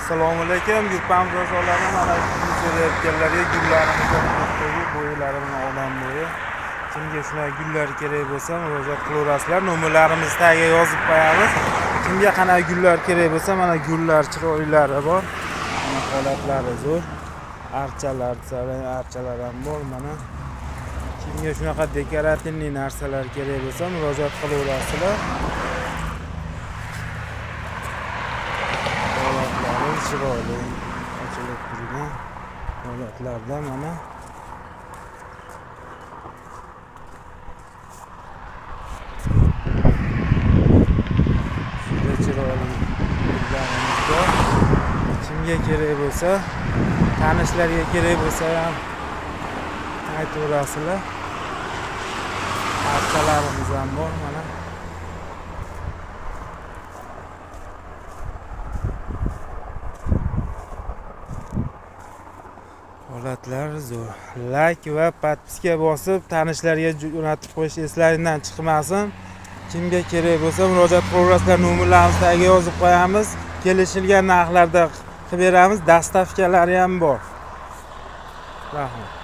Assalomu alaykum. Yurtimiz a'zolari mana so'rayotganlarga gullarimizni bo'ylari bilan odam bo'yi. Kimga shunday gullar kerak bo'lsa, murojaat qilaverasizlar. Nomerlarimizni tagiga yozib qo'yamiz. Kimga qanday gullar kerak bo'lsa, mana gullar chiroylilari bor. Mana holatlari zo'r. Archalar ham bor mana. Kimga shunaqa dekorativniy narsalar kerak bo'lsa, murojaat qilaverasizlar. Chiroyli ochilib turgan holatlarda mana juda chiroyli gullarimiz bor. Kimga kerak bo'lsa, tanishlarga kerak bo'lsa ham aytaverasizlar. Archalarimiz ham bor mana. Holatlar zo'r. Like va podpiska bosib, tanishlarga jo'natib qo'yish eslaringizdan chiqmasin. Kimga kerak bo'lsa, murojaat qilaverasizlar. Nomerlarimizni tagiga yozib qo'yamiz. Kelishilgan narxlarda qilib beramiz. Dastavkalari ham bor. Rahmat.